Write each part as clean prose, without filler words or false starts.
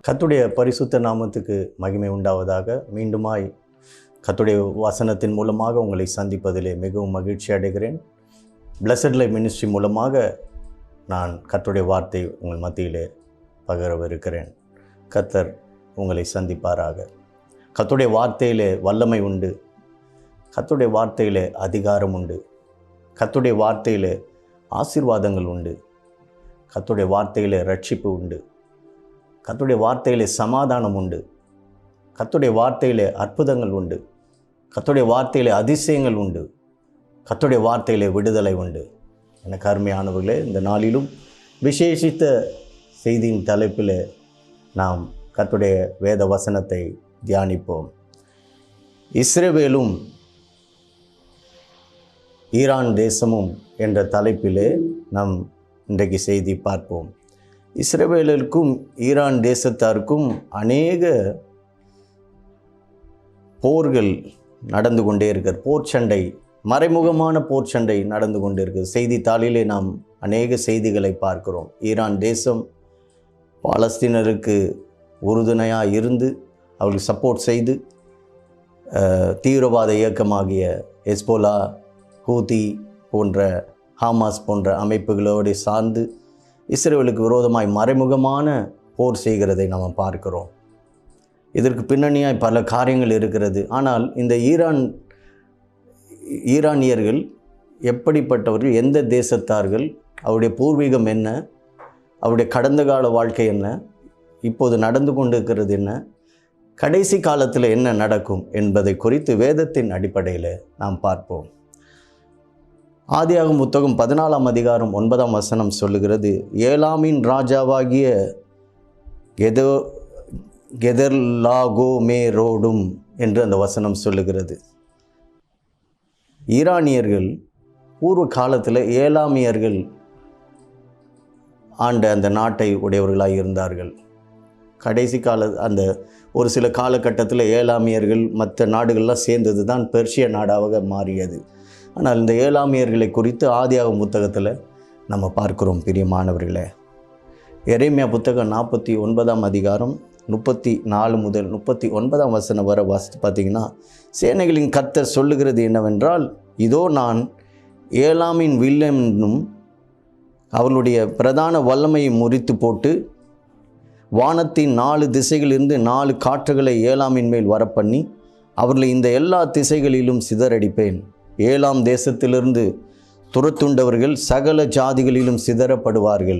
கர்த்தருடைய பரிசுத்த நாமத்துக்கு மகிமை உண்டாவதாக. மீண்டுமாய் கர்த்தருடைய வசனத்தின் மூலமாக உங்களை சந்திப்பதிலே மிகவும் மகிழ்ச்சி அடைகிறேன். பிளஸட் லைஃப் மினிஸ்ட்ரி மூலமாக நான் கர்த்தருடைய வார்த்தை உங்கள் மத்தியிலே பகிரவிருக்கிறேன். கர்த்தர் உங்களை சந்திப்பாராக. கர்த்தருடைய வார்த்தையிலே வல்லமை உண்டு. கர்த்தருடைய வார்த்தையிலே அதிகாரம் உண்டு. கர்த்தருடைய வார்த்தையிலே ஆசீர்வாதங்கள் உண்டு. கர்த்தருடைய வார்த்தையிலே ரட்சிப்பு உண்டு. கர்த்தருடைய வார்த்தையிலே சமாதானம் உண்டு. கர்த்தருடைய வார்த்தையிலே அற்புதங்கள் உண்டு. கர்த்தருடைய வார்த்தையிலே அதிசயங்கள் உண்டு. கர்த்தருடைய வார்த்தையிலே விடுதலை உண்டு. எனக்கு அருமையானவர்களே, இந்த நாளிலும் விசேஷித்த செய்தியின் தலைப்பில் நாம் கர்த்தருடைய வேத வசனத்தை தியானிப்போம். இஸ்ரவேலும் ஈரான் தேசமும் என்ற தலைப்பிலே நாம் இன்றைக்கு செய்தி பார்ப்போம். இஸ்ரவேலுக்கும் ஈரான் தேசத்தாருக்கும் அநேக போர்கள் நடந்து கொண்டே இருக்கிறது. போர் சண்டை, மறைமுகமான போர் சண்டை நடந்து கொண்டே இருக்குது. செய்தித்தாளிலே நாம் அநேக செய்திகளை பார்க்கிறோம். ஈரான் தேசம் பாலஸ்தீனருக்கு உறுதுணையாக இருந்து அவர்களுக்கு சப்போர்ட் செய்து தீவிரவாத இயக்கமாகிய ஹெஸ்போலா, ஹூதி போன்ற ஹமாஸ் போன்ற அமைப்புகளோடு சார்ந்து இஸ்ரவேலுக்கு விரோதமாய் மறைமுகமான போர் செய்கிறதை நாம் பார்க்கிறோம். இதற்கு பின்னணியாய் பல காரியங்கள் இருக்கிறது. ஆனால் இந்த ஈரானியர்கள் எப்படிப்பட்டவர்கள், எந்த தேசத்தார்கள், அவருடைய பூர்வீகம் என்ன, அவருடைய கடந்த கால வாழ்க்கை என்ன, இப்போது நடந்து கொண்டிருக்கிறது என்ன, கடைசி காலத்தில் என்ன நடக்கும் என்பதை குறித்து வேதத்தின் அடிப்படையில் நாம் பார்ப்போம். ஆதியாகமம் புத்தகம் 14 அதிகாரம் 9 சொல்லுகிறது, ஏலாமின் ராஜாவாகிய கெதர்லாகோமேரோடும் என்று அந்த வசனம் சொல்லுகிறது. ஈரானியர்கள் பூர்வ காலத்தில் ஏலாமியர்கள் ஆண்ட அந்த நாட்டை உடையவர்களாக இருந்தார்கள். கடைசி அந்த ஒரு சில காலகட்டத்தில் ஏலாமியர்கள் மற்ற நாடுகள்லாம் சேர்ந்தது தான் பெர்ஷிய நாடாக மாறியது. ஆனால் இந்த ஏலாமியர்களை குறித்து ஆதியாகமம் புத்தகத்தில் நம்ம பார்க்கிறோம். பிரியமானவர்களே, எரேமியா புத்தகம் 49 அதிகாரம் 34 முதல் 39 வரை வாசித்து பார்த்திங்கன்னா, சேனைகளின் கர்த்தர் சொல்லுகிறது என்னவென்றால், இதோ நான் ஏலாமின் வில்லென்னும் அவர்களுடைய பிரதான வல்லமையை முறித்து போட்டு வானத்தின் 4 திசைகளிலிருந்து 4 காற்றுகளை ஏலாமின் மேல் வரப்பண்ணி அவர்களை இந்த எல்லா திசைகளிலும் சிதறடிப்பேன். ஏலாம் தேசத்திலிருந்து துரத்துண்டவர்கள் சகல ஜாதிகளிலும் சிதறப்படுவார்கள்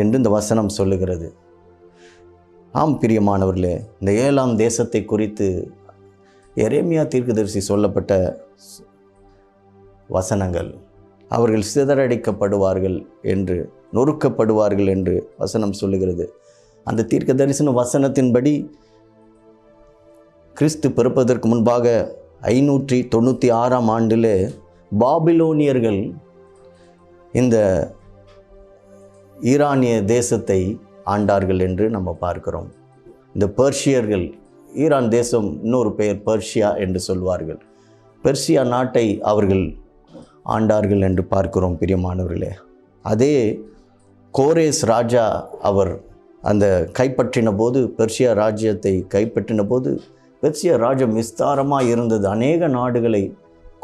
என்று இந்த வசனம் சொல்லுகிறது. ஆம் பிரியமானவர்களே, இந்த ஏலாம் தேசத்தை குறித்து எரேமியா தீர்க்கதரிசி சொல்லப்பட்ட வசனங்கள், அவர்கள் சிதறடிக்கப்படுவார்கள் என்று, நொறுக்கப்படுவார்கள் என்று வசனம் சொல்லுகிறது. அந்த தீர்க்க தரிசன வசனத்தின்படி கிறிஸ்து பிறப்பதற்கு முன்பாக 596 பாபிலோனியர்கள் இந்த ஈரானிய தேசத்தை ஆண்டார்கள் என்று நம்ம பார்க்கிறோம். இந்த பெர்ஷியர்கள், ஈரான் தேசம் இன்னொரு பெயர் பெர்ஷியா என்று சொல்வார்கள், பெர்ஷியா நாட்டை அவர்கள் ஆண்டார்கள் என்று பார்க்கிறோம். பிரியமானவர்களே, அதே கோரேஸ் ராஜா அவர் அந்த கைப்பற்றின போது, பெர்ஷியா ராஜ்யத்தை கைப்பற்றின போது, பெர்ஷியா ராஜ்யம் விஸ்தாரமாக இருந்தது. அநேக நாடுகளை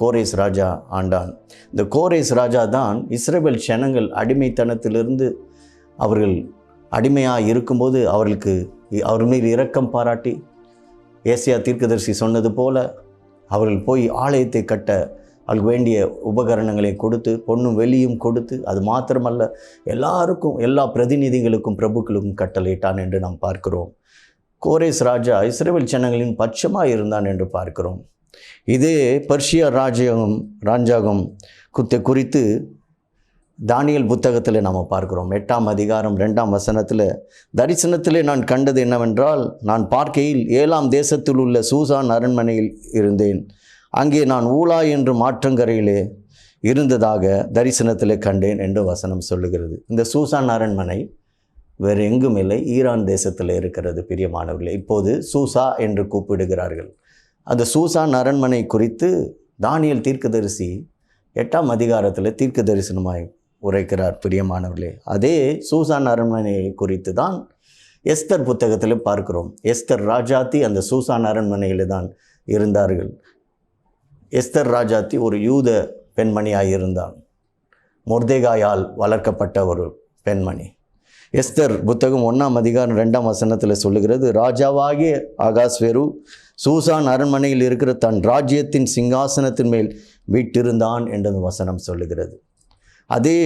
கோரேஸ் ராஜா ஆண்டான். இந்த கோரேஸ் ராஜா தான் இஸ்ரவேல் ஜனங்கள் அடிமைத்தனத்திலிருந்து அவர்கள் அடிமையாக இருக்கும்போது அவர் மீது இரக்கம் பாராட்டி, ஏசியா தீர்க்கதரிசி சொன்னது போல அவர்கள் போய் ஆலயத்தை கட்ட அவர்களுக்கு வேண்டிய உபகரணங்களை கொடுத்து, பொன்னும் வெள்ளியும் கொடுத்து, அது மாத்திரமல்ல எல்லாருக்கும், எல்லா பிரதிநிதிகளுக்கும், பிரபுக்களுக்கும் கட்டளையிட்டான் என்று நாம் பார்க்கிறோம். கோரேஸ் ராஜா இஸ்ரவேல் ஜனங்களின் பட்சமாக இருந்தான் என்று பார்க்கிறோம். இதே பெர்ஷியா ராஜாங்கம் குறித்து தானியேல் புத்தகத்தில் நாம் பார்க்கிறோம். 8 அதிகாரம் 2 தரிசனத்திலே நான் கண்டது என்னவென்றால், நான் பார்க்கையில் ஏலாம் தேசத்தில் உள்ள சூசான் அரண்மனையில் இருந்தேன். அங்கே நான் ஊலா என்று மாற்றங்கரையிலே இருந்ததாக தரிசனத்திலே கண்டேன் என்று வசனம் சொல்லுகிறது. இந்த சூசான் அரண்மனை வேறு எங்கும் இல்லை, ஈரான் தேசத்தில் இருக்கிறது. பிரியமானவர்களே, இப்போது சூசா என்று கூப்பிடுகிறார்கள். அந்த சூசான் அரண்மனை குறித்து தானியேல் தீர்க்கதரிசி 8 அதிகாரத்தில் தீர்க்க தரிசனமாய் உரைக்கிறார். பிரியமானவர்களே, அதே சூசான் அரண்மனையை குறித்து தான் எஸ்தர் புத்தகத்தில் பார்க்கிறோம். எஸ்தர் ராஜாத்தி அந்த சூசான் அரண்மனையில் தான் இருந்தார்கள். எஸ்தர் ராஜாத்தி ஒரு யூத பெண்மணியாக இருந்தாள். மொர்தெகாயால் வளர்க்கப்பட்ட ஒரு பெண்மணி. எஸ்தர் புத்தகம் 1ஆம் அதிகாரம் 2ஆம் வசனத்தில் சொல்லுகிறது, ராஜாவாகிய அகாஸ்வேரு சூசான் அரண்மனையில் இருக்கிற தன் ராஜ்யத்தின் சிங்காசனத்தின் மேல் வீட்டிருந்தான் என்று வசனம் சொல்லுகிறது. அதே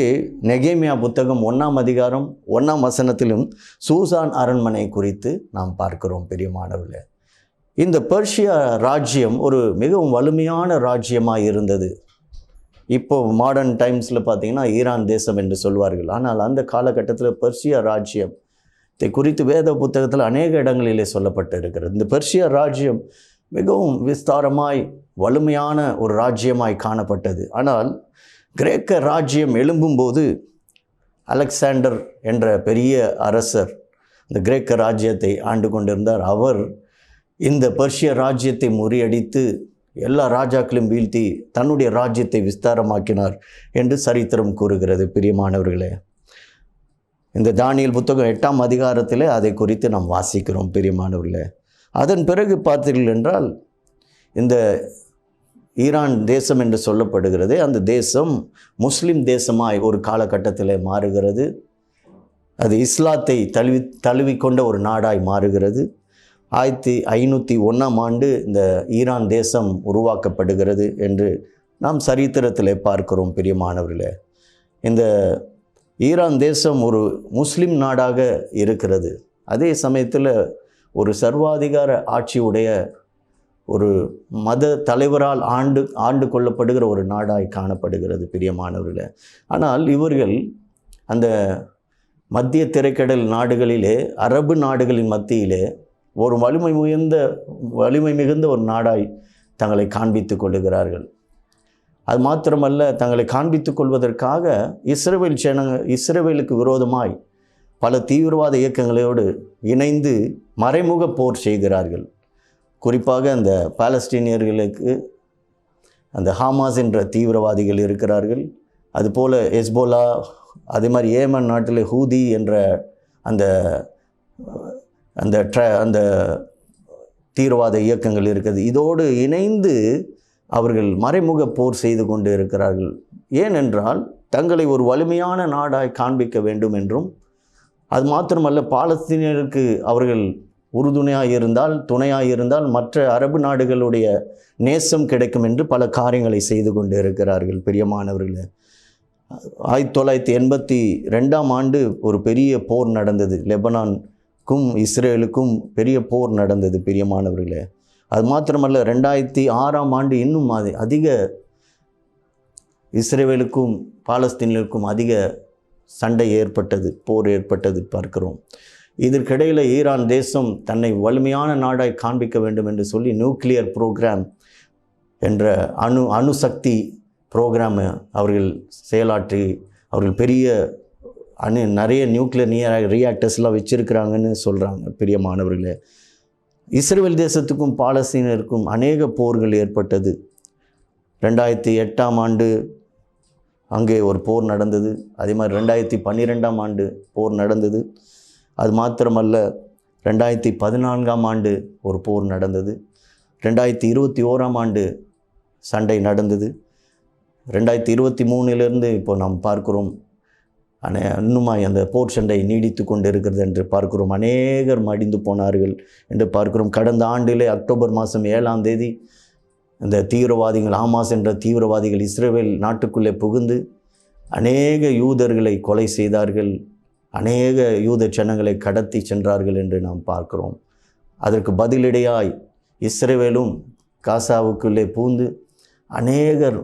நெகேமியா புத்தகம் 1ஆம் அதிகாரம் 1ஆம் வசனத்திலும் சூசான் அரண்மனை குறித்து நாம் பார்க்கிறோம். பிரியமானவர்களே, இந்த பெர்ஷியா ராஜ்யம் ஒரு மிகவும் வலிமையான ராஜ்யமாக இருந்தது. இப்போ மாடர்ன் டைம்ஸில் பார்த்திங்கன்னா ஈரான் தேசம் என்று சொல்வார்கள். ஆனால் அந்த காலகட்டத்தில் பெர்ஷியா ராஜ்யத்தை குறித்து வேத புத்தகத்தில் அநேக இடங்களிலே சொல்லப்பட்டு இருக்கிறது. இந்த பெர்ஷியா ராஜ்யம் மிகவும் விஸ்தாரமாய் வலிமையான ஒரு ராஜ்யமாய் காணப்பட்டது. ஆனால் கிரேக்க ராஜ்யம் எழும்பும்போது அலெக்சாண்டர் என்ற பெரிய அரசர் இந்த கிரேக்க ராஜ்யத்தை ஆண்டு கொண்டிருந்தார். அவர் இந்த பெர்ஷிய ராஜ்யத்தை முறியடித்து எல்லா ராஜாக்களையும் வீழ்த்தி தன்னுடைய ராஜ்யத்தை விஸ்தாரமாக்கினார் என்று சரித்திரம் கூறுகிறது. பிரியமானவர்களே, இந்த தானியேல் புத்தகம் 8ஆம் அதிகாரத்தில் அதை குறித்து நாம் வாசிக்கிறோம். பிரியமானவர்களே, அதன் பிறகு பார்த்தீர்கள் என்றால் இந்த ஈரான் தேசம் என்று சொல்லப்படுகிறது. அந்த தேசம் முஸ்லிம் தேசமாய் ஒரு காலகட்டத்தில் மாறுகிறது. அது இஸ்லாத்தை தழுவிக்கொண்ட ஒரு நாடாய் மாறுகிறது. 1501ஆம் ஆண்டு இந்த ஈரான் தேசம் உருவாக்கப்படுகிறது என்று நாம் சரித்திரத்தில் பார்க்கிறோம். பிரியமானவர்களே, இந்த ஈரான் தேசம் ஒரு முஸ்லிம் நாடாக இருக்கிறது. அதே சமயத்தில் ஒரு சர்வாதிகார ஆட்சியுடைய ஒரு மத தலைவரால் ஆண்டு கொள்ளப்படுகிற ஒரு நாடாய் காணப்படுகிறது. பிரியமானவர்களே, ஆனால் இவர்கள் அந்த மத்திய திரைக்கடல் நாடுகளிலே, அரபு நாடுகளின் மத்தியிலே ஒரு வலிமை மிகுந்த ஒரு நாடாய் தங்களை காண்பித்து கொள்ளுகிறார்கள். அது மாத்திரமல்ல, தங்களை காண்பித்துக் கொள்வதற்காக இஸ்ரவேலுக்கு விரோதமாய் பல தீவிரவாத இயக்கங்களோடு இணைந்து மறைமுக போர் செய்கிறார்கள். குறிப்பாக அந்த பாலஸ்தீனியர்களுக்கு அந்த ஹமாஸ் என்ற தீவிரவாதிகள் இருக்கிறார்கள். அதுபோல் ஹெஸ்போலா, அதே மாதிரி ஏமன் நாட்டில் ஹூதி என்ற அந்த அந்த அந்த தீவிரவாத இயக்கங்கள் இருக்குது. இதோடு இணைந்து அவர்கள் மறைமுக போர் செய்து கொண்டு இருக்கிறார்கள். ஏனென்றால் தங்களை ஒரு வலிமையான நாடாய் காண்பிக்க வேண்டும் என்றும், அது மாத்திரமல்ல பாலஸ்தீனியருக்கு அவர்கள் உறுதுணையாக இருந்தால், துணையாக இருந்தால் மற்ற அரபு நாடுகளுடைய நேசம் கிடைக்கும் என்று பல காரியங்களை செய்து கொண்டு இருக்கிறார்கள். பிரியமானவர்களே, 1982ஆம் ஆண்டு ஒரு பெரிய போர் நடந்தது. லெபனானுக்கும் இஸ்ரேலுக்கும் பெரிய போர் நடந்தது. பிரியமானவர்களே, அது மாத்திரமல்ல 2006ஆம் ஆண்டு இன்னும் அதிக இஸ்ரேலுக்கும் பாலஸ்தீனியருக்கும் அதிக சண்டை ஏற்பட்டது, போர் ஏற்பட்டது பார்க்கிறோம். இதற்கிடையில் ஈரான் தேசம் தன்னை வலிமையான நாடாய் காண்பிக்க வேண்டும் என்று சொல்லி நியூக்ளியர் ப்ரோக்ராம் என்ற அணுசக்தி ப்ரோக்ராமை அவர்கள் செயலாற்றி அவர்கள் பெரிய நிறைய நியூக்ளியர் ரியாக்டர்ஸ்லாம் வச்சுருக்கிறாங்கன்னு சொல்கிறாங்க. பிரியமானவர்களே, இஸ்ரேல் தேசத்துக்கும் பாலஸ்தீனருக்கும் அநேக போர்கள் ஏற்பட்டது. 2008ஆம் ஆண்டு அங்கே ஒரு போர் நடந்தது. அதே மாதிரி 2012ஆம் ஆண்டு போர் நடந்தது. அது மாத்திரமல்ல 2014ஆம் ஆண்டு ஒரு போர் நடந்தது. 2021ஆம் ஆண்டு சண்டை நடந்தது. 2023 இப்போ நாம் பார்க்கிறோம் இன்னுமாய் அந்த போர் சண்டை நீடித்து கொண்டு இருக்கிறது என்று பார்க்கிறோம். அநேகர் மடிந்து போனார்கள் என்று பார்க்கிறோம். கடந்த ஆண்டிலே அக்டோபர் மாதம் 7ஆம் தேதி இந்த தீவிரவாதிகள், ஹமாஸ் என்ற தீவிரவாதிகள் இஸ்ரேல் நாட்டுக்குள்ளே புகுந்து அநேக யூதர்களை கொலை செய்தார்கள், அநேக யூத ஜனங்களை கடத்தி சென்றார்கள் என்று நாம் பார்க்கிறோம். அதற்கு பதிலடியாய் இஸ்ரேலும் காசாவுக்குள்ளே பூந்து அநேகர்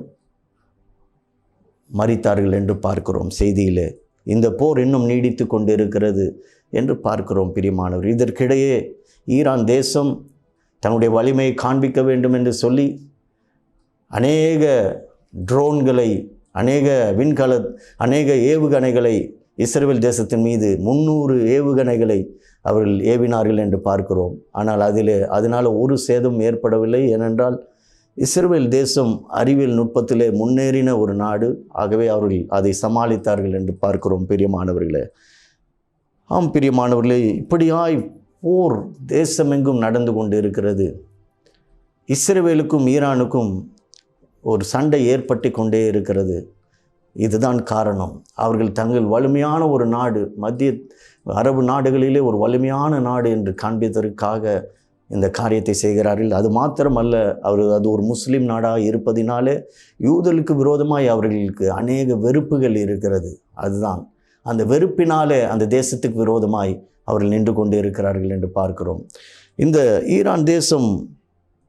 மரித்தார்கள் என்று பார்க்கிறோம் செய்தியிலே. இந்த போர் இன்னும் நீடித்து கொண்டு இருக்கிறது என்று பார்க்கிறோம். பிரியமானவர், இதற்கிடையே ஈரான் தேசம் தன்னுடைய வலிமையை காண்பிக்க வேண்டும் என்று சொல்லி அநேக ட்ரோன்களை, அநேக ஏவுகணைகளை இஸ்ரேல் தேசத்தின் மீது 300 ஏவுகணைகளை அவர்கள் ஏவினார்கள் என்று பார்க்கிறோம். ஆனால் அதனால் ஒரு சேதம் ஏற்படவில்லை. ஏனென்றால் இஸ்ரேல் தேசம் அறிவியல் நுட்பத்திலே முன்னேறின ஒரு நாடு. ஆகவே அவர்கள் அதை சமாளித்தார்கள் என்று பார்க்கிறோம். பிரியமானவர்களே, ஆம் பிரியமானவர்களே, இப்படியாய் போர் தேசமெங்கும் நடந்து கொண்டு இருக்கிறது. இஸ்ரவேலுக்கும் ஈரானுக்கும் ஒரு சண்டை ஏற்பட்டு கொண்டே இருக்கிறது. இதுதான் காரணம். அவர்கள் தங்கள் வலிமையான ஒரு நாடு, மத்திய அரபு நாடுகளிலே ஒரு வலிமையான நாடு என்று காண்பிப்பதற்காக இந்த காரியத்தை செய்கிறார்கள். அது மாத்திரமல்ல, அது ஒரு முஸ்லீம் நாடாக இருப்பதினாலே யூதர்களுக்கு விரோதமாய் அவர்களுக்கு அநேக வெறுப்புகள் இருக்கிறது. அதுதான் அந்த வெறுப்பினாலே அந்த தேசத்துக்கு விரோதமாய் அவர்கள் நின்று கொண்டு இருக்கிறார்கள் என்று பார்க்கிறோம். இந்த ஈரான் தேசம்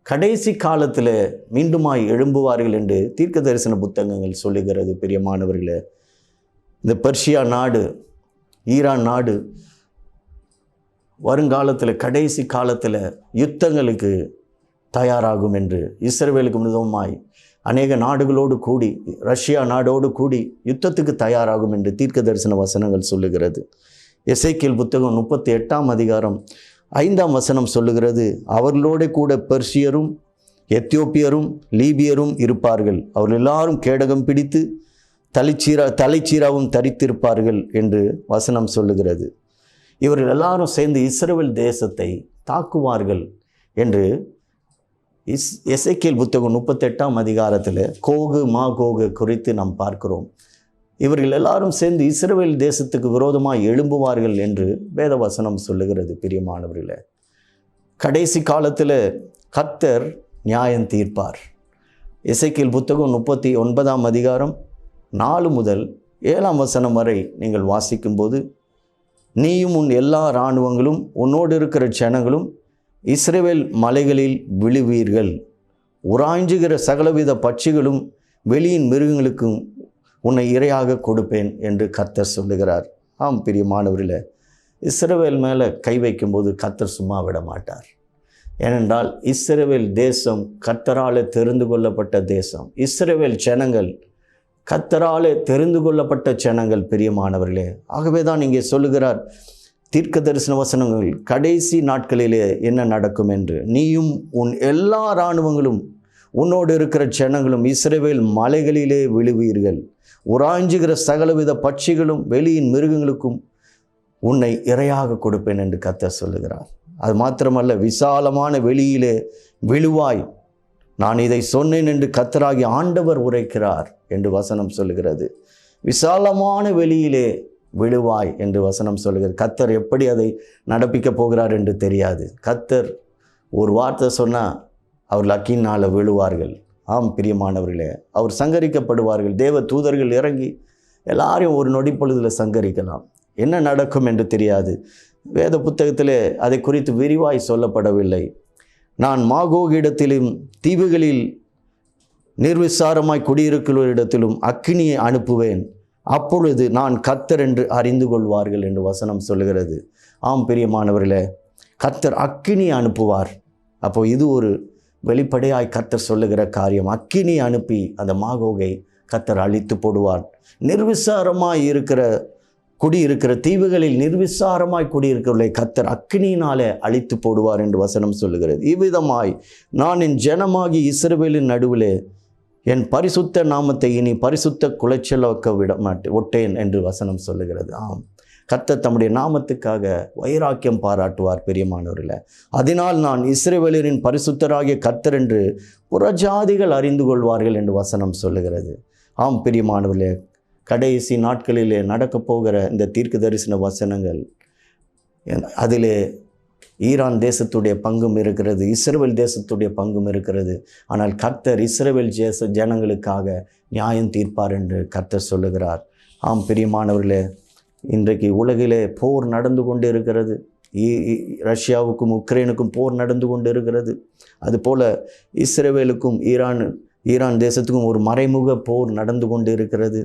கடைசி காலத்தில் மீண்டுமாய் எழும்புவார்கள் என்று தீர்க்க தரிசன புத்தகங்கள் சொல்லுகிறது. பிரியமானவர்களே, இந்த பெர்ஷியா நாடு, ஈரான் நாடு வருங்காலத்தில் கடைசி காலத்தில் யுத்தங்களுக்கு தயாராகும் என்று, இஸ்ரவேலுக்கு விரோதமாய் அநேக நாடுகளோடு கூடி, ரஷ்யா நாடோடு கூடி யுத்தத்துக்கு தயாராகும் என்று தீர்க்க தரிசன வசனங்கள் சொல்லுகிறது. எசேக்கியேல் புத்தகம் 38ஆம் அதிகாரம் 5ஆம் வசனம் சொல்லுகிறது, அவர்களோடு கூட பெர்ஷியரும் எத்தியோப்பியரும் லீபியரும் இருப்பார்கள். அவர்கள் எல்லாரும் கேடகம் பிடித்து தலைச்சீராவும் தரித்திருப்பார்கள் என்று வசனம் சொல்லுகிறது. இவர்கள் எல்லாரும் சேர்ந்து இஸ்ரவேல் தேசத்தை தாக்குவார்கள் என்று எசேக்கியேல் புத்தகம் 38ஆம் அதிகாரத்தில் கோகு மாகோகு குறித்து நாம் பார்க்கிறோம். இவர்கள் எல்லாரும் சேர்ந்து இஸ்ரவேல் தேசத்துக்கு விரோதமாக எழும்புவார்கள் என்று வேதவசனம் சொல்லுகிறது. பிரியமானவர்களே, கடைசி காலத்தில் கர்த்தர் நியாயம் தீர்ப்பார். எசேக்கியேல் புத்தகம் 39ஆம் அதிகாரம் 4 முதல் 7ஆம் வசனம் வரை நீங்கள் வாசிக்கும்போது, நீயும் உன் எல்லா இராணுவங்களும் உன்னோடு இருக்கிற ஜனங்களும் இஸ்ரவேல் மலைகளில் விழுவீர்கள். உராய்ஞ்சுகிற சகலவித பட்சிகளும் வெளியின் மிருகங்களுக்கும் உன்னை இரையாக கொடுப்பேன் என்று கர்த்தர் சொல்லுகிறார். ஆம் பிரியமானவர்களே, இஸ்ரவேல் மேலே கை வைக்கும்போது கர்த்தர் சும்மா விட மாட்டார். ஏனென்றால் இஸ்ரவேல் தேசம் கர்த்தராலே தெரிந்து கொள்ளப்பட்ட தேசம். இஸ்ரவேல் ஜனங்கள் கர்த்தராலே தெரிந்து கொள்ளப்பட்ட ஜனங்கள். பிரியமானவர்களே, ஆகவே தான் இங்கே சொல்லுகிறார் தீர்க்க தரிசன வசனங்கள், கடைசி நாட்களிலே என்ன நடக்கும் என்று, நீயும் உன் எல்லா இராணுவங்களும் உன்னோடு இருக்கிற ஜனங்களும் இஸ்ரவேல் மலைகளிலே விழுவீர்கள். உராய்ஞ்சுகிற சகலவித பட்சிகளும் வெளியின் மிருகங்களுக்கும் உன்னை இரையாக கொடுப்பேன் என்று கர்த்தர் சொல்லுகிறார். அது மாத்திரமல்ல, விசாலமான வெளியிலே விழுவாய், நான் இதை சொன்னேன் என்று கர்த்தராகிய ஆண்டவர் உரைக்கிறார் என்று வசனம் சொல்லுகிறது. விசாலமான வெளியிலே விழுவாய் என்று வசனம் சொல்லுகிறது. கர்த்தர் எப்படி அதை நடப்பிக்கப் போகிறார் என்று தெரியாது. கர்த்தர் ஒரு வார்த்தை சொன்னால் அவர்கள் அக்கினால் விழுவார்கள். ஆம் பிரியமானவர்களே, அவர் சங்கரிக்கப்படுவார்கள். தேவ தூதர்கள் இறங்கி எல்லாரையும் ஒரு நொடி பொழுதில் சங்கரிக்கலாம். என்ன நடக்கும் என்று தெரியாது. வேத புத்தகத்திலே அதை குறித்து விரிவாய் சொல்லப்படவில்லை. நான் மாகோக் இடத்திலும் தீவுகளில் நிர்விசாரமாய் குடியிருக்கிற இடத்திலும் அக்கினியை அனுப்புவேன், அப்பொழுது நான் கர்த்தர் என்று அறிந்து கொள்வார்கள் என்று வசனம் சொல்லுகிறது. ஆம் பிரியமானவர்களே, கர்த்தர் அக்கினி அனுப்புவார். அப்போ இது ஒரு வெளிப்படையாய் கர்த்தர் சொல்லுகிற காரியம். அக்கினி அனுப்பி அந்த மாகோகை கர்த்தர் அழித்து போடுவார். நிர்விசாரமாய் குடியிருக்கிற தீவுகளில் நிர்விசாரமாய் குடியிருக்கிறவர்களை கர்த்தர் அக்கினியினாலே அழித்து போடுவார் என்று வசனம் சொல்லுகிறது. இவ்விதமாய் நான் என் ஜனமாகி இஸ்ரவேலின் நடுவிலே என் பரிசுத்த நாமத்தை இனி பரிசுத்த குலைச்சலாக்க ஒட்டேன் என்று வசனம் சொல்லுகிறது. ஆம், கர்த்தர் தம்முடைய நாமத்துக்காக வைராக்கியம் பாராட்டுவார். பிரியமானவர்களே, அதனால் நான் இஸ்ரவேலரின் பரிசுத்தராகிய கர்த்தர் என்று புறஜாதிகள் அறிந்து கொள்வார்கள் என்று வசனம் சொல்லுகிறது. ஆம் பிரியமானவர்களே, கடைசி நாட்களிலே நடக்கப் போகிற இந்த தீர்க்க தரிசன வசனங்கள், அதிலே ஈரான் தேசத்துடைய பங்கும் இருக்கிறது, இஸ்ரவேல் தேசத்துடைய பங்கும் இருக்கிறது. ஆனால் கர்த்தர் இஸ்ரவேல் ஜனங்களுக்காக நியாயம் தீர்ப்பார் என்று கர்த்தர் சொல்லுகிறார். ஆம் பிரியமானவர்களே, இன்றைக்கு உலகிலே போர் நடந்து கொண்டு இருக்கிறது. ரஷ்யாவுக்கும் உக்ரைனுக்கும் போர் நடந்து கொண்டு இருக்கிறது. அதுபோல் இஸ்ரவேலுக்கும் ஈரான் தேசத்துக்கும் ஒரு மறைமுக போர் நடந்து கொண்டு இருக்கிறது.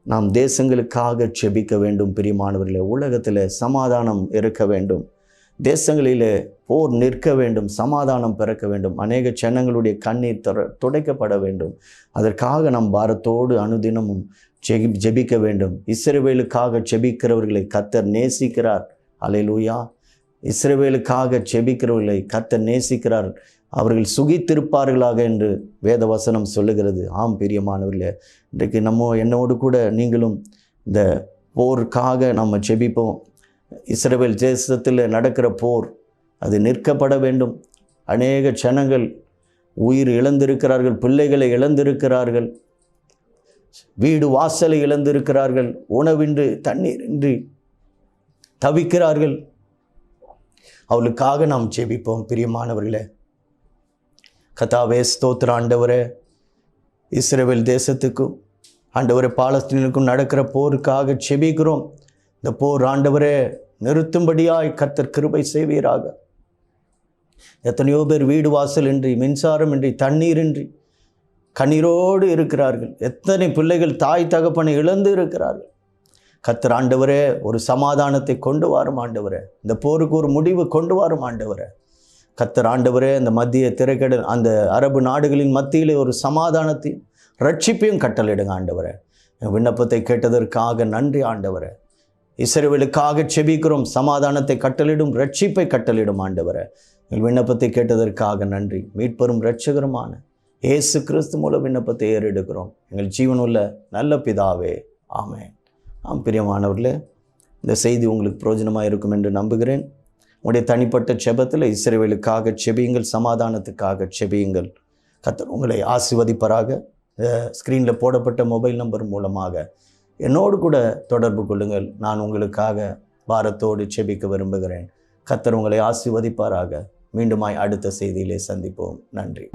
நாம் தேசங்களுக்காக ஜெபிக்க வேண்டும். பிரியமானவர்களே, உலகத்தில் சமாதானம் இருக்க வேண்டும், தேசங்களிலே போர் நிற்க வேண்டும், சமாதானம் பிறக்க வேண்டும், அநேக ஜனங்களுடைய கண்ணீர் துடைக்கப்பட வேண்டும். அதற்காக நாம் பாரத்தோடு அனுதினமும் ஜெபிக்க வேண்டும். இஸ்ரவேலுக்காக ஜெபிக்கிறவர்களை கர்த்தர் நேசிக்கிறார். அல்லேலூயா. இஸ்ரவேலுக்காக ஜெபிக்கிறவர்களை கர்த்தர் நேசிக்கிறார். அவர்கள் சுகித்திருப்பார்களாக என்று வேதவசனம் சொல்லுகிறது. ஆம் பிரியமானவர்களே, இன்றைக்கு என்னோடு கூட நீங்களும் இந்த போருக்காக நம்ம ஜெபிப்போம். இஸ்ரவேல் தேசத்தில் நடக்கிற போர் அது நிற்கப்பட வேண்டும். அநேக ஜனங்கள் உயிர் இழந்திருக்கிறார்கள், பிள்ளைகளை இழந்திருக்கிறார்கள், வீடு வாசலை இழந்திருக்கிறார்கள், உணவின்றி தண்ணீரின்றி தவிக்கிறார்கள். அவளுக்காக நாம் ஜெபிப்போம். பிரியமானவர்களே, கர்த்தாவே ஸ்தோத்திர ஆண்டவரே, இஸ்ரவேல் தேசத்துக்கும் ஆண்டவரே பாலஸ்தீனுக்கும் நடக்கிற போருக்காக ஜெபிக்கிறோம். இந்த போர் ஆண்டவரே நிறுத்தும்படியாய் கர்த்தர் கிருபை செய்வீராக. எத்தனையோ பேர் வீடு வாசல் இன்றி, மின்சாரம் இன்றி, தண்ணீரின்றி கண்ணீரோடு இருக்கிறார்கள். எத்தனை பிள்ளைகள் தாய் தகப்பனை இழந்து இருக்கிறார்கள். கர்த்தர் ஆண்டவரே ஒரு சமாதானத்தை கொண்டு வாரும் ஆண்டவரே. இந்த போருக்கு ஒரு முடிவு கொண்டு வாரும் ஆண்டவரே. கர்த்தர் ஆண்டவரே அந்த மத்திய திரைக்கடல் அந்த அரபு நாடுகளின் மத்தியிலே ஒரு சமாதானத்தையும் ரட்சிப்பையும் கட்டளையிடுங்க ஆண்டவரே. விண்ணப்பத்தை கேட்டதற்காக நன்றி ஆண்டவரே. இஸ்ரவேலுக்காக செபிக்கிறோம். சமாதானத்தை கட்டளிடும், ரட்சிப்பை கட்டளிடும் ஆண்டவரே. எங்கள் விண்ணப்பத்தை கேட்டதற்காக நன்றி. மீட்பெரும் இரட்சகருமான இயேசு கிறிஸ்து மூலம் விண்ணப்பத்தை ஏறெடுக்கிறோம் எங்கள் ஜீவனுள்ள நல்ல பிதாவே, ஆமென். பிரியமானவர்களே, இந்த செய்தி உங்களுக்கு பிரயோஜனமாக இருக்கும் என்று நம்புகிறேன். உங்களுடைய தனிப்பட்ட செபத்தில் இஸ்ரவேலுக்காக செபியுங்கள், சமாதானத்துக்காக செபியுங்கள். கர்த்தர் உங்களை ஆசீர்வதிப்பாராக. ஸ்க்ரீனில் போடப்பட்ட மொபைல் நம்பர் மூலமாக என்னோடு கூட தொடர்பு கொள்ளுங்கள். நான் உங்களுக்காக பாரத்தோடு செபிக்க விரும்புகிறேன். கர்த்தர் உங்களை ஆசீர்வதிப்பாராக. மீண்டுமாய் அடுத்த செய்தியிலே சந்திப்போம். நன்றி.